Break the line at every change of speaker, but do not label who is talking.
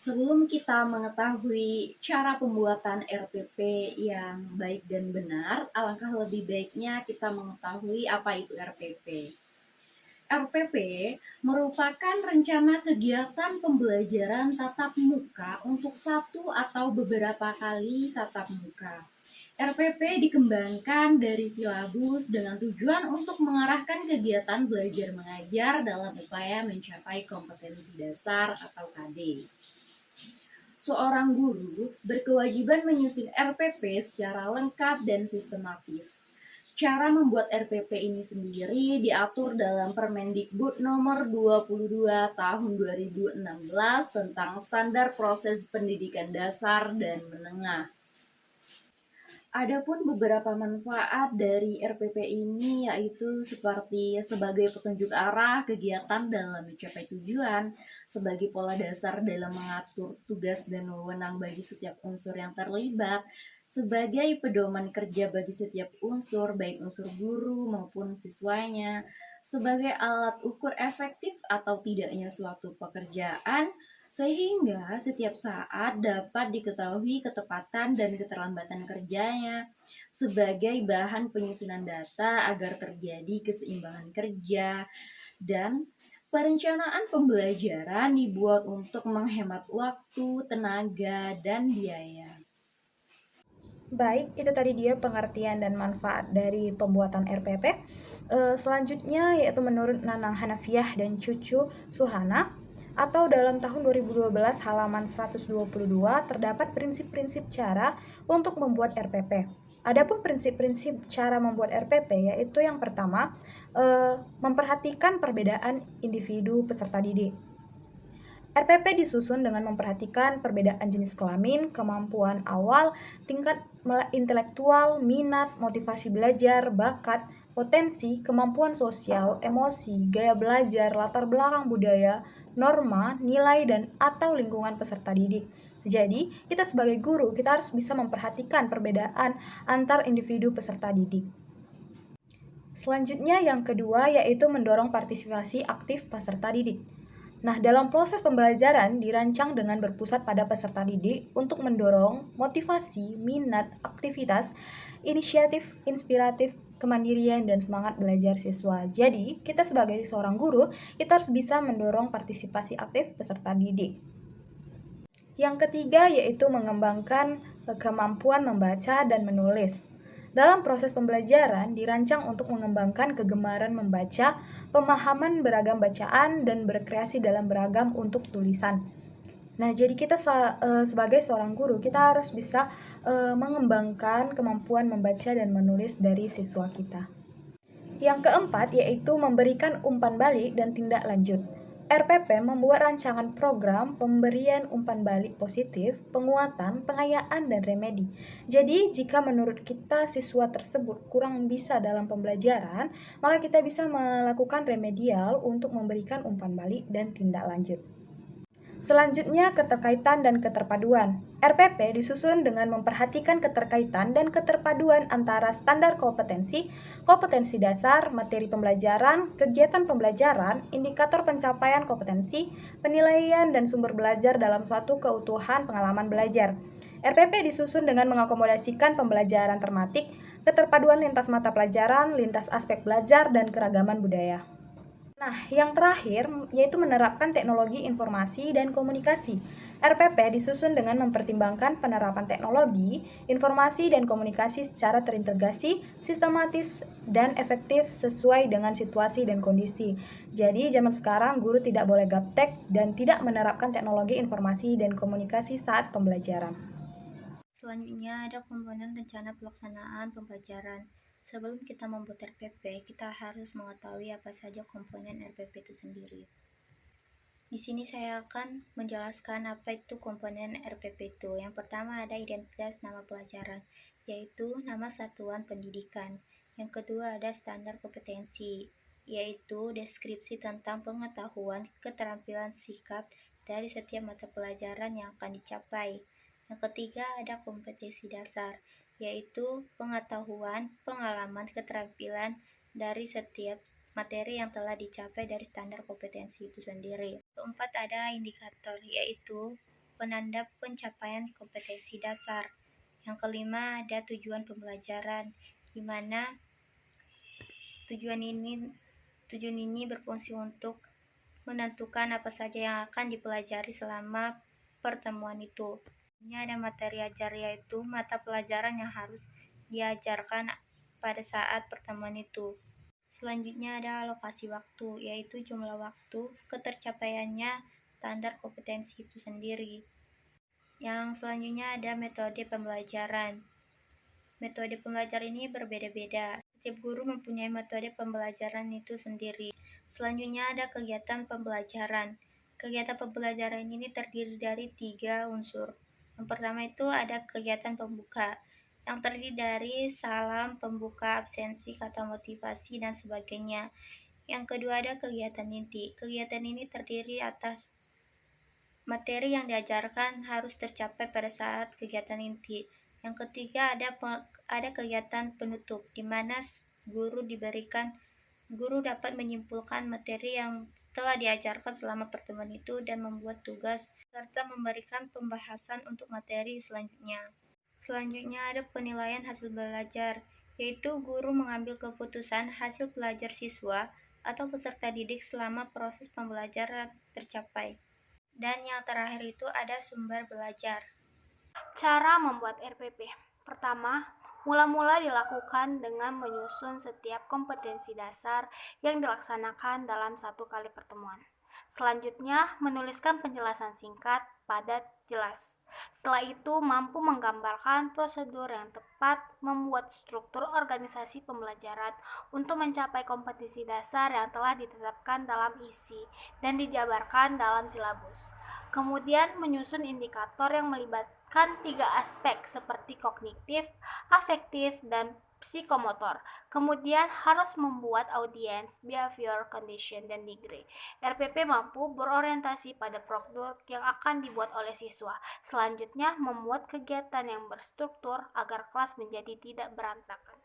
Sebelum kita mengetahui cara pembuatan RPP yang baik dan benar, alangkah lebih baiknya kita mengetahui apa itu RPP. RPP merupakan rencana kegiatan pembelajaran tatap muka untuk satu atau beberapa kali tatap muka. RPP dikembangkan dari silabus dengan tujuan untuk mengarahkan kegiatan belajar mengajar dalam upaya mencapai kompetensi dasar atau KD. Seorang guru berkewajiban menyusun RPP secara lengkap dan sistematis. Cara membuat RPP ini sendiri diatur dalam Permendikbud nomor 22 tahun 2016 tentang standar proses pendidikan dasar dan menengah. Adapun beberapa manfaat dari RPP ini yaitu seperti sebagai petunjuk arah kegiatan dalam mencapai tujuan, sebagai pola dasar dalam mengatur tugas dan wewenang bagi setiap unsur yang terlibat, sebagai pedoman kerja bagi setiap unsur, baik unsur guru maupun siswanya, sebagai alat ukur efektif atau tidaknya suatu pekerjaan, sehingga setiap saat dapat diketahui ketepatan dan keterlambatan kerjanya sebagai bahan penyusunan data agar terjadi keseimbangan kerja, dan perencanaan pembelajaran dibuat untuk menghemat waktu, tenaga, dan biaya.
Baik, itu tadi dia pengertian dan manfaat dari pembuatan RPP. Selanjutnya yaitu menurut Nanang Hanafiah dan Cucu Suhana atau dalam tahun 2012 halaman 122 terdapat prinsip-prinsip cara untuk membuat RPP. Adapun prinsip-prinsip cara membuat RPP yaitu yang pertama, memperhatikan perbedaan individu peserta didik. RPP disusun dengan memperhatikan perbedaan jenis kelamin, kemampuan awal, tingkat intelektual, minat, motivasi belajar, bakat, potensi, kemampuan sosial, emosi, gaya belajar, latar belakang budaya, norma, nilai, dan atau lingkungan peserta didik. Jadi, kita sebagai guru, kita harus bisa memperhatikan perbedaan antar individu peserta didik. Selanjutnya yang kedua yaitu mendorong partisipasi aktif peserta didik. Nah, dalam proses pembelajaran dirancang dengan berpusat pada peserta didik untuk mendorong motivasi, minat, aktivitas, inisiatif, inspiratif, kemandirian, dan semangat belajar siswa. Jadi, kita sebagai seorang guru, kita harus bisa mendorong partisipasi aktif peserta didik. Yang ketiga yaitu mengembangkan kemampuan membaca dan menulis. Dalam proses pembelajaran dirancang untuk mengembangkan kegemaran membaca, pemahaman beragam bacaan, dan berkreasi dalam beragam untuk tulisan. Nah, jadi kita sebagai seorang guru, kita harus bisa mengembangkan kemampuan membaca dan menulis dari siswa kita. Yang keempat yaitu memberikan umpan balik dan tindak lanjut. RPP membuat rancangan program pemberian umpan balik positif, penguatan, pengayaan, dan remedi. Jadi, jika menurut kita siswa tersebut kurang bisa dalam pembelajaran, maka kita bisa melakukan remedial untuk memberikan umpan balik dan tindak lanjut. Selanjutnya, keterkaitan dan keterpaduan. RPP disusun dengan memperhatikan keterkaitan dan keterpaduan antara standar kompetensi, kompetensi dasar, materi pembelajaran, kegiatan pembelajaran, indikator pencapaian kompetensi, penilaian, dan sumber belajar dalam suatu keutuhan pengalaman belajar. RPP disusun dengan mengakomodasikan pembelajaran tematik, keterpaduan lintas mata pelajaran, lintas aspek belajar, dan keragaman budaya. Nah, yang terakhir yaitu menerapkan teknologi informasi dan komunikasi. RPP disusun dengan mempertimbangkan penerapan teknologi, informasi, dan komunikasi secara terintegrasi, sistematis, dan efektif sesuai dengan situasi dan kondisi. Jadi, zaman sekarang guru tidak boleh gaptek dan tidak menerapkan teknologi informasi dan komunikasi saat pembelajaran.
Selanjutnya ada komponen rencana pelaksanaan pembelajaran. Sebelum kita membuat RPP, kita harus mengetahui apa saja komponen RPP itu sendiri. Di sini saya akan menjelaskan apa itu komponen RPP itu. Yang pertama ada identitas nama pelajaran, yaitu nama satuan pendidikan. Yang kedua ada standar kompetensi, yaitu deskripsi tentang pengetahuan, keterampilan, sikap dari setiap mata pelajaran yang akan dicapai. Yang ketiga ada kompetensi dasar, yaitu pengetahuan, pengalaman, keterampilan dari setiap materi yang telah dicapai dari standar kompetensi itu sendiri. Keempat ada indikator, yaitu penanda pencapaian kompetensi dasar. Yang kelima ada tujuan pembelajaran, di mana tujuan ini berfungsi untuk menentukan apa saja yang akan dipelajari selama pertemuan itu. Ini ada materi ajar, yaitu mata pelajaran yang harus diajarkan pada saat pertemuan itu. Selanjutnya ada alokasi waktu, yaitu jumlah waktu ketercapaiannya standar kompetensi itu sendiri. Yang selanjutnya ada metode pembelajaran. Metode pembelajaran ini berbeda-beda. Setiap guru mempunyai metode pembelajaran itu sendiri. Selanjutnya ada kegiatan pembelajaran. Kegiatan pembelajaran ini terdiri dari 3 unsur. Yang pertama itu ada kegiatan pembuka, yang terdiri dari salam pembuka, absensi, kata motivasi, dan sebagainya. Yang kedua ada kegiatan inti. Kegiatan ini terdiri atas materi yang diajarkan harus tercapai pada saat kegiatan inti. Yang ketiga ada kegiatan penutup, di mana guru dapat menyimpulkan materi yang telah diajarkan selama pertemuan itu dan membuat tugas serta memberikan pembahasan untuk materi selanjutnya. Selanjutnya ada penilaian hasil belajar, yaitu guru mengambil keputusan hasil belajar siswa atau peserta didik selama proses pembelajaran tercapai. Dan yang terakhir itu ada sumber belajar.
Cara membuat RPP. Pertama, mula-mula dilakukan dengan menyusun setiap kompetensi dasar yang dilaksanakan dalam satu kali pertemuan. Selanjutnya, menuliskan penjelasan singkat, padat, jelas. Setelah itu, mampu menggambarkan prosedur yang tepat, membuat struktur organisasi pembelajaran untuk mencapai kompetensi dasar yang telah ditetapkan dalam isi dan dijabarkan dalam silabus. Kemudian, menyusun indikator yang melibatkan 3 aspek seperti kognitif, afektif, dan psikomotor. Kemudian harus membuat audience, behavior, condition, dan degree. RPP mampu berorientasi pada prosedur yang akan dibuat oleh siswa. Selanjutnya, membuat kegiatan yang berstruktur agar kelas menjadi tidak berantakan.